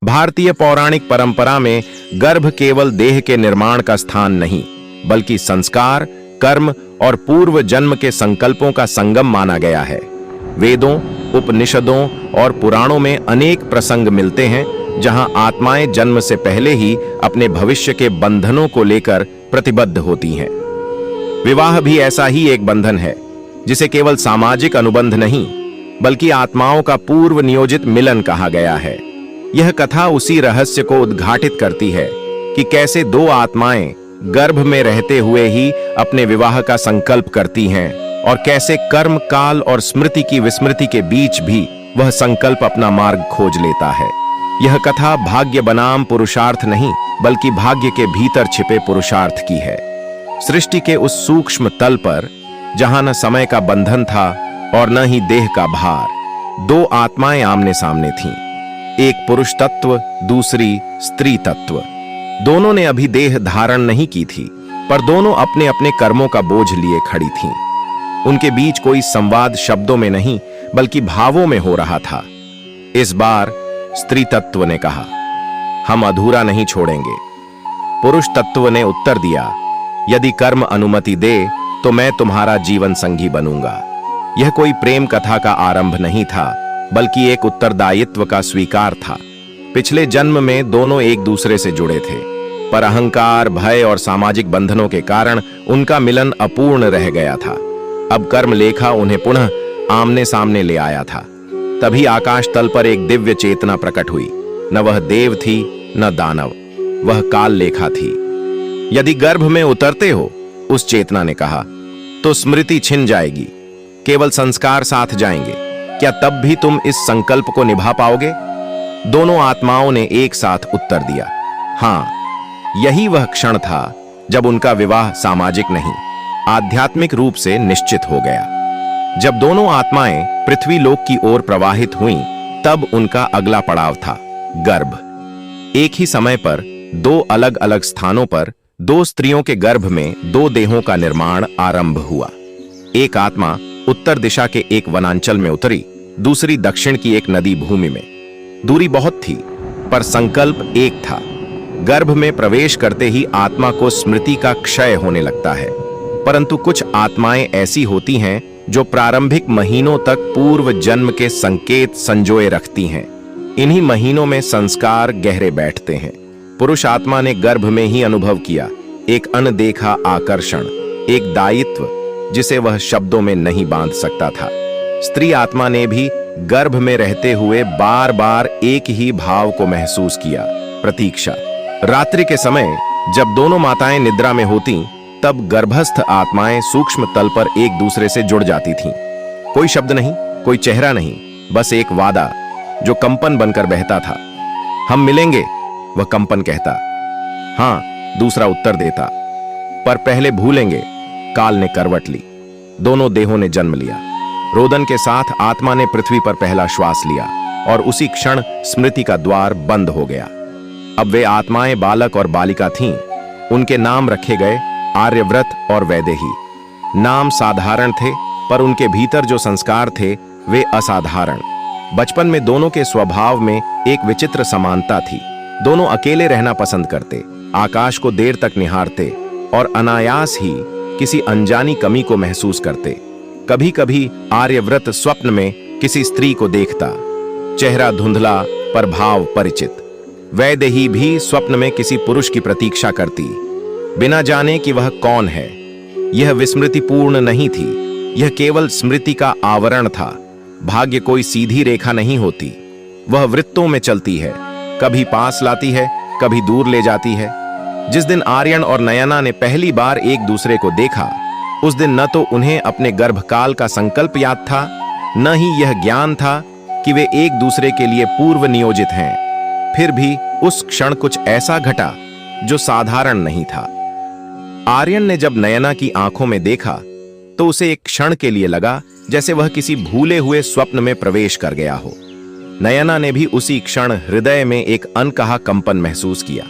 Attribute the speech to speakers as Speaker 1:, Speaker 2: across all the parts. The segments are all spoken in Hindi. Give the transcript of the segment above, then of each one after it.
Speaker 1: भारतीय पौराणिक परंपरा में गर्भ केवल देह के निर्माण का स्थान नहीं, बल्कि संस्कार, कर्म और पूर्व जन्म के संकल्पों का संगम माना गया है। वेदों, उपनिषदों और पुराणों में अनेक प्रसंग मिलते हैं जहां आत्माएं जन्म से पहले ही अपने भविष्य के बंधनों को लेकर प्रतिबद्ध होती हैं। विवाह भी ऐसा ही एक बंधन है, जिसे केवल सामाजिक अनुबंध नहीं, बल्कि आत्माओं का पूर्व नियोजित मिलन कहा गया है। यह कथा उसी रहस्य को उद्घाटित करती है कि कैसे दो आत्माएं गर्भ में रहते हुए ही अपने विवाह का संकल्प करती हैं और कैसे कर्म, काल और स्मृति की विस्मृति के बीच भी वह संकल्प अपना मार्ग खोज लेता है। यह कथा भाग्य बनाम पुरुषार्थ नहीं, बल्कि भाग्य के भीतर छिपे पुरुषार्थ की है। सृष्टि के उस सूक्ष्म तल पर, जहां न समय का बंधन था और न ही देह का भार, दो आत्माएं आमने सामने थीं। एक पुरुष तत्व, दूसरी स्त्री तत्व। दोनों ने अभी देह धारण नहीं की थी, पर दोनों अपने अपने कर्मों का बोझ लिए खड़ी थीं। उनके बीच कोई संवाद शब्दों में नहीं, बल्कि भावों में हो रहा था। इस बार स्त्री तत्व ने कहा, हम अधूरा नहीं छोड़ेंगे। पुरुष तत्व ने उत्तर दिया, यदि कर्म अनुमति दे तो मैं तुम्हारा जीवन संगी बनूंगा। यह कोई प्रेम कथा का आरंभ नहीं था, बल्कि एक उत्तरदायित्व का स्वीकार था। पिछले जन्म में दोनों एक दूसरे से जुड़े थे, पर अहंकार, भय और सामाजिक बंधनों के कारण उनका मिलन अपूर्ण रह गया था। अब कर्म लेखा उन्हें पुनः आमने सामने ले आया था। तभी आकाश तल पर एक दिव्य चेतना प्रकट हुई। न वह देव थी, न दानव, वह काल लेखा थी। यदि गर्भ में उतरते हो, उस चेतना ने कहा, तो स्मृति छिन जाएगी, केवल संस्कार साथ जाएंगे। क्या तब भी तुम इस संकल्प को निभा पाओगे? दोनों आत्माओं ने एक साथ उत्तर दिया, हां। यही वह क्षण था जब उनका विवाह सामाजिक नहीं, आध्यात्मिक रूप से निश्चित हो गया। जब दोनों आत्माएं पृथ्वी लोक की ओर प्रवाहित हुईं, तब उनका अगला पड़ाव था गर्भ। एक ही समय पर दो अलग अलग स्थानों पर दो स्त्रियों के गर्भ में दो देहों का निर्माण आरंभ हुआ। एक आत्मा उत्तर दिशा के एक वनांचल में उतरी, दूसरी दक्षिण की एक नदी भूमि में। दूरी बहुत थी, पर संकल्प एक था। गर्भ में प्रवेश करते ही आत्मा को स्मृति का क्षय होने लगता है, परंतु कुछ आत्माएं ऐसी होती हैं जो प्रारंभिक महीनों तक पूर्व जन्म के संकेत संजोए रखती हैं। इन्हीं महीनों में संस्कार गहरे बैठते हैं। पुरुष आत्मा ने गर्भ में ही अनुभव किया एक अनदेखा आकर्षण, एक दायित्व जिसे वह शब्दों में नहीं बांध सकता था। स्त्री आत्मा ने भी गर्भ में रहते हुए बार बार एक ही भाव को महसूस किया, प्रतीक्षा। रात्रि के समय जब दोनों माताएं निद्रा में होतीं, तब गर्भस्थ आत्माएं सूक्ष्म तल पर एक दूसरे से जुड़ जाती थीं। कोई शब्द नहीं, कोई चेहरा नहीं, बस एक वादा जो कंपन बनकर बहता था। हम मिलेंगे, वह कंपन कहता। हां, दूसरा उत्तर देता। पर पहले भूलेंगे, काल ने करवट ली। दोनों देहों ने जन्म लिया। रोदन के साथ आत्मा ने पृथ्वी पर पहला श्वास लिया और उसी क्षण स्मृति का द्वार बंद हो गया। अब वे आत्माएं बालक और बालिका थीं। उनके नाम रखे गए आर्यव्रत और वैदेही। नाम साधारण थे, पर उनके भीतर जो संस्कार थे वे असाधारण। बचपन में दोनों के स्वभाव में एक विचित्र समानता थी। दोनों अकेले रहना पसंद करते, आकाश को देर तक निहारते और अनायास ही किसी अनजानी कमी को महसूस करते। कभी कभी आर्यव्रत स्वप्न में किसी स्त्री को देखता, चेहरा धुंधला पर भाव परिचित। वैदेही भी स्वप्न में किसी पुरुष की प्रतीक्षा करती, बिना जाने कि वह कौन है। यह विस्मृति पूर्ण नहीं थी, यह केवल स्मृति का आवरण था। भाग्य कोई सीधी रेखा नहीं होती, वह वृत्तों में चलती है, कभी पास लाती है, कभी दूर ले जाती है। जिस दिन आर्यन और नयना ने पहली बार एक दूसरे को देखा, उस दिन न तो उन्हें अपने गर्भकाल का संकल्प याद था, न ही यह ज्ञान था कि वे एक दूसरे के लिए पूर्व नियोजित हैं। फिर भी उस क्षण कुछ ऐसा घटा जो साधारण नहीं था। आर्यन ने जब नयना की आंखों में देखा, तो उसे एक क्षण के लिए लगा जैसे वह किसी भूले हुए स्वप्न में प्रवेश कर गया हो। नयना ने भी उसी क्षण हृदय में एक अनकहा कंपन महसूस किया,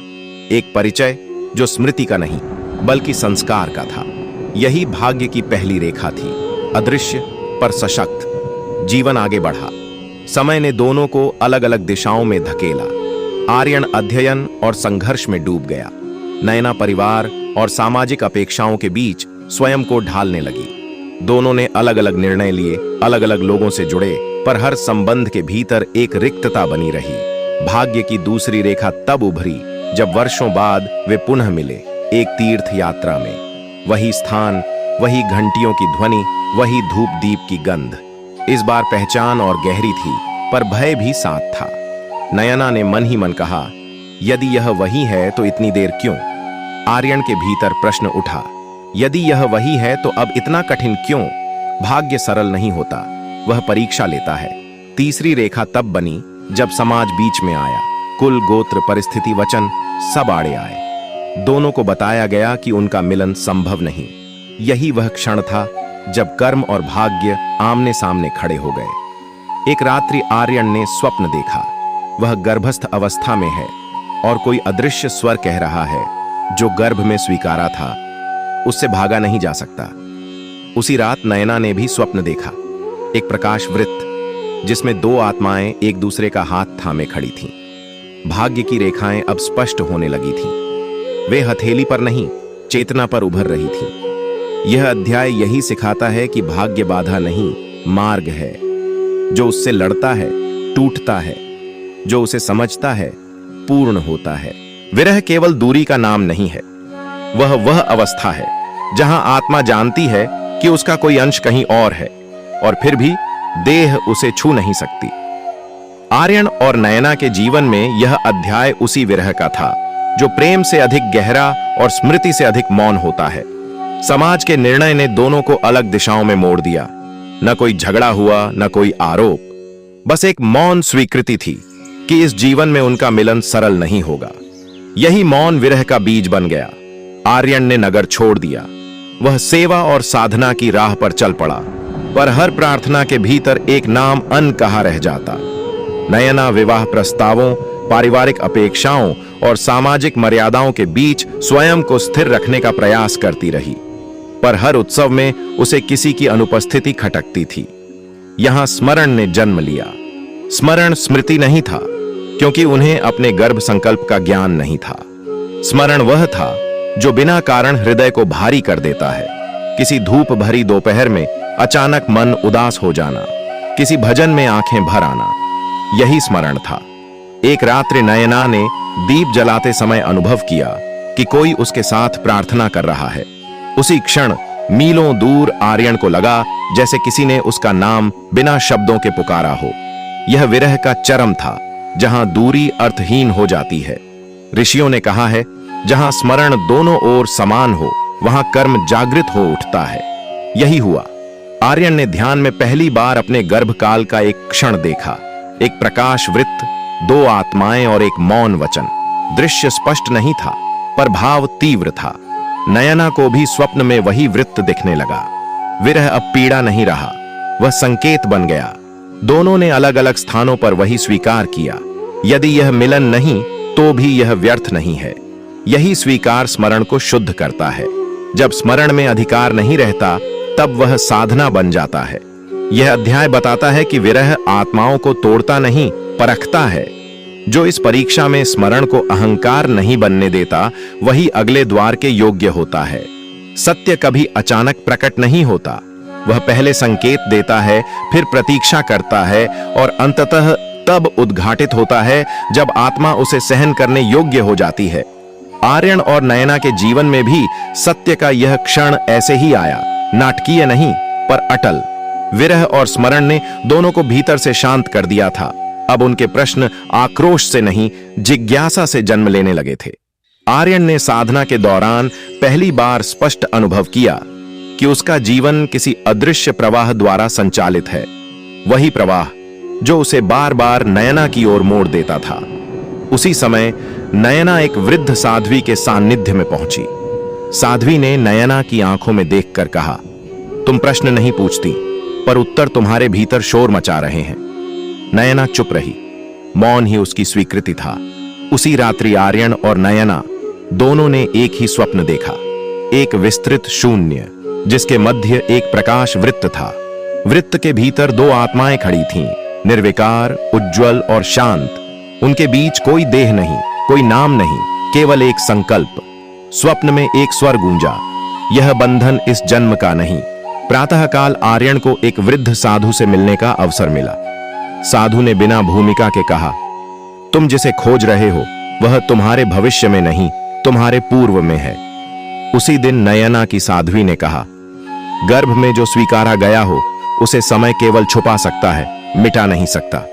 Speaker 1: एक परिचय जो स्मृति का नहीं बल्कि संस्कार का था। यही भाग्य की पहली रेखा थी, अदृश्य पर सशक्त। जीवन आगे बढ़ा। समय ने दोनों को अलग अलग दिशाओं में धकेला। आर्यन अध्ययन और संघर्ष में डूब गया। नयना परिवार और सामाजिक अपेक्षाओं के बीच स्वयं को ढालने लगी। दोनों ने अलग अलग निर्णय लिए, अलग अलग लोगों से जुड़े, पर हर संबंध के भीतर एक रिक्तता बनी रही। भाग्य की दूसरी रेखा तब उभरी जब वर्षों बाद वे पुनः मिले, एक तीर्थ यात्रा में। वही स्थान, वही घंटियों की ध्वनि, वही धूप दीप की गंध। इस बार पहचान और गहरी थी, पर भय भी साथ था। नयना ने मन ही मन कहा, यदि यह वही है तो इतनी देर क्यों? आर्यन के भीतर प्रश्न उठा, यदि यह वही है तो अब इतना कठिन क्यों? भाग्य सरल नहीं होता, वह परीक्षा लेता है। तीसरी रेखा तब बनी जब समाज बीच में आया। कुल, गोत्र, परिस्थिति, वचन सब आड़े आए। दोनों को बताया गया कि उनका मिलन संभव नहीं। यही वह क्षण था जब कर्म और भाग्य आमने सामने खड़े हो गए। एक रात्रि आर्यन ने स्वप्न देखा। वह गर्भस्थ अवस्था में है और कोई अदृश्य स्वर कह रहा है, जो गर्भ में स्वीकारा था उससे भागा नहीं जा सकता। उसी रात नयना ने भी स्वप्न देखा, एक प्रकाश वृत्त जिसमें दो आत्माएं एक दूसरे का हाथ थामे खड़ी थीं। भाग्य की रेखाएं अब स्पष्ट होने लगी थीं। वे हथेली पर नहीं, चेतना पर उभर रही थीं। यह अध्याय यही सिखाता है कि भाग्य बाधा नहीं, मार्ग है। जो उससे लड़ता है टूटता है, जो उसे समझता है पूर्ण होता है। विरह केवल दूरी का नाम नहीं है, वह अवस्था है जहां आत्मा जानती है कि उसका कोई अंश कहीं और है और फिर भी देह उसे छू नहीं सकती। आर्यन और नयना के जीवन में यह अध्याय उसी विरह का था, जो प्रेम से अधिक गहरा और स्मृति से अधिक मौन होता है। समाज के निर्णय ने दोनों को अलग दिशाओं में मोड़ दिया। न कोई झगड़ा हुआ, न कोई आरोप, बस एक मौन स्वीकृति थी कि इस जीवन में उनका मिलन सरल नहीं होगा। यही मौन विरह का बीज बन गया। आर्यन ने नगर छोड़ दिया। वह सेवा और साधना की राह पर चल पड़ा, पर हर प्रार्थना के भीतर एक नाम अनकहा रह जाता। नयना विवाह प्रस्तावों, पारिवारिक अपेक्षाओं और सामाजिक मर्यादाओं के बीच स्वयं को स्थिर रखने का प्रयास करती रही, पर हर उत्सव में उसे किसी की अनुपस्थिति खटकती थी। यहां स्मरण ने जन्म लिया। स्मरण स्मृति नहीं था, क्योंकि उन्हें अपने गर्भ संकल्प का ज्ञान नहीं था। स्मरण वह था जो बिना कारण हृदय को भारी कर देता है। किसी धूप भरी दोपहर में अचानक मन उदास हो जाना, किसी भजन में आंखें भर आना, यही स्मरण था। एक रात्रि नयना ने दीप जलाते समय अनुभव किया कि कोई उसके साथ प्रार्थना कर रहा है। उसी क्षण मीलों दूर आर्यन को लगा जैसे किसी ने उसका नाम बिना शब्दों के पुकारा हो। यह विरह का चरम था, जहां दूरी अर्थहीन हो जाती है। ऋषियों ने कहा है, जहां स्मरण दोनों ओर समान हो, वहां कर्म जागृत हो उठता है। यही हुआ। आर्यन ने ध्यान में पहली बार अपने गर्भकाल का एक क्षण देखा, एक प्रकाश वृत्त, दो आत्माएं और एक मौन वचन। दृश्य स्पष्ट नहीं था, पर भाव तीव्र था। नयना को भी स्वप्न में वही वृत्त दिखने लगा। विरह अब पीड़ा नहीं रहा, वह संकेत बन गया। दोनों ने अलग अलग स्थानों पर वही स्वीकार किया, यदि यह मिलन नहीं तो भी यह व्यर्थ नहीं है। यही स्वीकार स्मरण को शुद्ध करता है। जब स्मरण में अधिकार नहीं रहता, तब वह साधना बन जाता है। यह अध्याय बताता है कि विरह आत्माओं को तोड़ता नहीं, परखता है। जो इस परीक्षा में स्मरण को अहंकार नहीं बनने देता, वही अगले द्वार के योग्य होता है। सत्य कभी अचानक प्रकट नहीं होता, वह पहले संकेत देता है, फिर प्रतीक्षा करता है और अंततः तब उद्घाटित होता है जब आत्मा उसे सहन करने योग्य हो जाती है। आर्यन और नयना के जीवन में भी सत्य का यह क्षण ऐसे ही आया, नाटकीय नहीं पर अटल। विरह और स्मरण ने दोनों को भीतर से शांत कर दिया था। अब उनके प्रश्न आक्रोश से नहीं, जिज्ञासा से जन्म लेने लगे थे। आर्यन ने साधना के दौरान पहली बार स्पष्ट अनुभव किया कि उसका जीवन किसी अदृश्य प्रवाह द्वारा संचालित है, वही प्रवाह जो उसे बार बार नयना की ओर मोड़ देता था। उसी समय नयना एक वृद्ध साध्वी के सान्निध्य में पहुंची। साध्वी ने नयना की आंखों में देखकर कहा, तुम प्रश्न नहीं पूछती, पर उत्तर तुम्हारे भीतर शोर मचा रहे हैं। नयना चुप रही, मौन ही उसकी स्वीकृति था। उसी रात्रि आर्यन और नयना दोनों ने एक ही स्वप्न देखा, एक विस्तृत शून्य जिसके मध्य एक प्रकाश वृत्त था। वृत्त के भीतर दो आत्माएं खड़ी थीं, निर्विकार, उज्ज्वल और शांत। उनके बीच कोई देह नहीं, कोई नाम नहीं, केवल एक संकल्प। स्वप्न में एक स्वर गूंजा, यह बंधन इस जन्म का नहीं। प्रातःकाल आर्यन को एक वृद्ध साधु से मिलने का अवसर मिला। साधु ने बिना भूमिका के कहा, तुम जिसे खोज रहे हो वह तुम्हारे भविष्य में नहीं, तुम्हारे पूर्व में है। उसी दिन नयना की साध्वी ने कहा, गर्भ में जो स्वीकारा गया हो उसे समय केवल छुपा सकता है, मिटा नहीं सकता।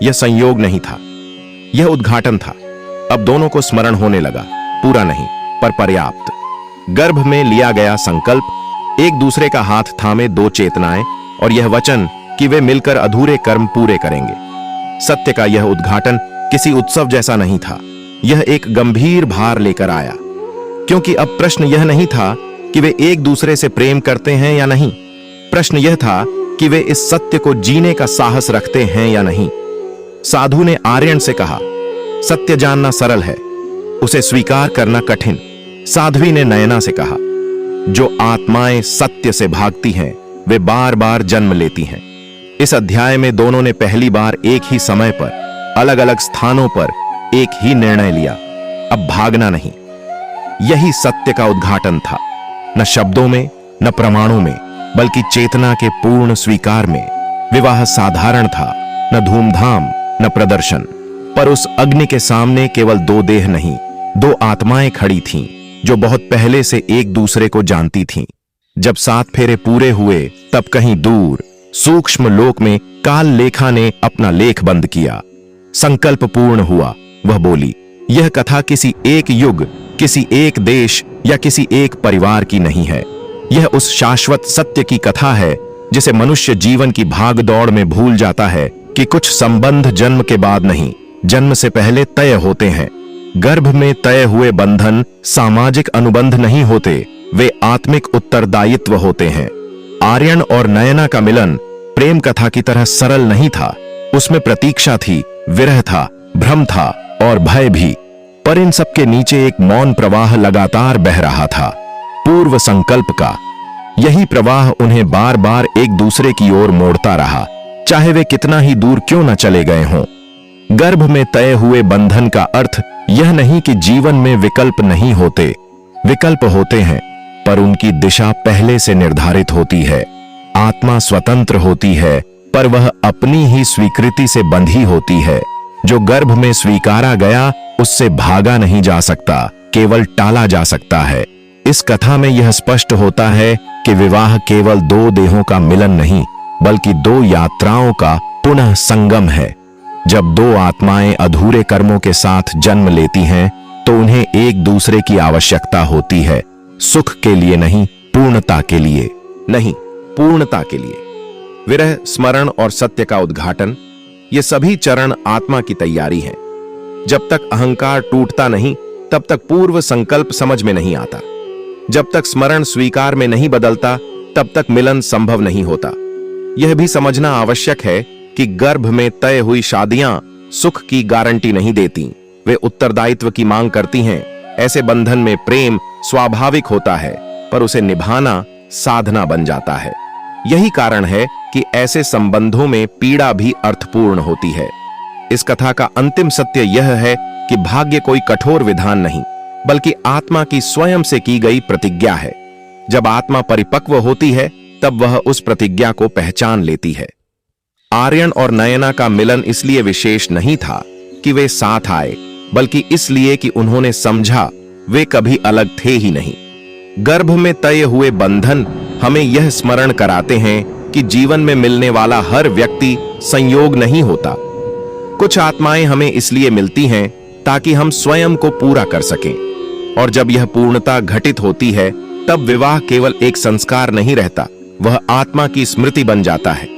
Speaker 1: यह संयोग नहीं था, यह उद्घाटन था। अब दोनों को स्मरण होने लगा, पूरा नहीं पर पर्याप्त। गर्भ में लिया गया संकल्प, एक दूसरे का हाथ थामे दो चेतनाएं, और यह वचन कि वे मिलकर अधूरे कर्म पूरे करेंगे। सत्य का यह उद्घाटन किसी उत्सव जैसा नहीं था, यह एक गंभीर भार लेकर आया। क्योंकि अब प्रश्न यह नहीं था कि वे एक दूसरे से प्रेम करते हैं या नहीं, प्रश्न यह था कि वे इस सत्य को जीने का साहस रखते हैं या नहीं। साधु ने आर्यन से कहा, सत्य जानना सरल है, उसे स्वीकार करना कठिन। साध्वी ने नयना से कहा, जो आत्माएं सत्य से भागती हैं वे बार बार जन्म लेती हैं। इस अध्याय में दोनों ने पहली बार एक ही समय पर, अलग अलग स्थानों पर एक ही निर्णय लिया, अब भागना नहीं। यही सत्य का उद्घाटन था, न शब्दों में न प्रमाणों में, बल्कि चेतना के पूर्ण स्वीकार में। विवाह साधारण था, न धूमधाम न प्रदर्शन, पर उस अग्नि के सामने केवल दो देह नहीं, दो आत्माएं खड़ी थीं जो बहुत पहले से एक दूसरे को जानती थीं। जब 7 फेरे पूरे हुए तब कहीं दूर सूक्ष्म लोक में काल लेखा ने अपना लेख बंद किया। संकल्प पूर्ण हुआ। वह बोली, यह कथा किसी एक युग, किसी एक देश या किसी एक परिवार की नहीं है। यह उस शाश्वत सत्य की कथा है जिसे मनुष्य जीवन की भाग दौड़ में भूल जाता है कि कुछ संबंध जन्म के बाद नहीं, जन्म से पहले तय होते हैं। गर्भ में तय हुए बंधन सामाजिक अनुबंध नहीं होते, वे आत्मिक उत्तरदायित्व होते हैं। आर्यन और नयना का मिलन प्रेम कथा की तरह सरल नहीं था, उसमें प्रतीक्षा थी, विरह था, भ्रम था और भय भी। पर इन सब के नीचे एक मौन प्रवाह लगातार बह रहा था, पूर्व संकल्प का। यही प्रवाह उन्हें बार बार एक दूसरे की ओर मोड़ता रहा, चाहे वे कितना ही दूर क्यों न चले गए हों। गर्भ में तय हुए बंधन का अर्थ यह नहीं कि जीवन में विकल्प नहीं होते, विकल्प होते हैं, पर उनकी दिशा पहले से निर्धारित होती है। आत्मा स्वतंत्र होती है, पर वह अपनी ही स्वीकृति से बंधी होती है। जो गर्भ में स्वीकारा गया उससे भागा नहीं जा सकता, केवल टाला जा सकता है। इस कथा में यह स्पष्ट होता है कि विवाह केवल दो देहों का मिलन नहीं, बल्कि दो यात्राओं का पुनः संगम है। जब दो आत्माएं अधूरे कर्मों के साथ जन्म लेती हैं, तो उन्हें एक दूसरे की आवश्यकता होती है, सुख के लिए नहीं, पूर्णता के लिए। नहीं, पूर्णता के लिए। विरह, स्मरण और सत्य का उद्घाटन, ये सभी चरण आत्मा की तैयारी हैं। जब तक अहंकार टूटता नहीं, तब तक पूर्व संकल्प समझ में नहीं आता। जब तक स्मरण स्वीकार में नहीं बदलता, तब तक मिलन संभव नहीं होता। यह भी समझना आवश्यक है कि गर्भ में तय हुई शादियां सुख की गारंटी नहीं देती, वे उत्तरदायित्व की मांग करती हैं। ऐसे बंधन में प्रेम स्वाभाविक होता है, पर उसे निभाना साधना बन जाता है। यही कारण है कि ऐसे संबंधों में पीड़ा भी अर्थपूर्ण होती है। इस कथा का अंतिम सत्य यह है कि भाग्य कोई कठोर विधान नहीं, बल्कि आत्मा की स्वयं से की गई प्रतिज्ञा है। जब आत्मा परिपक्व होती है, तब वह उस प्रतिज्ञा को पहचान लेती है। आर्यन और नयना का मिलन इसलिए विशेष नहीं था कि वे साथ आए, बल्कि इसलिए कि उन्होंने समझा वे कभी अलग थे ही नहीं। गर्भ में तय हुए बंधन हमें यह स्मरण कराते हैं कि जीवन में मिलने वाला हर व्यक्ति संयोग नहीं होता। कुछ आत्माएं हमें इसलिए मिलती हैं ताकि हम स्वयं को पूरा कर सकें, और जब यह पूर्णता घटित होती है, तब विवाह केवल एक संस्कार नहीं रहता, वह आत्मा की स्मृति बन जाता है।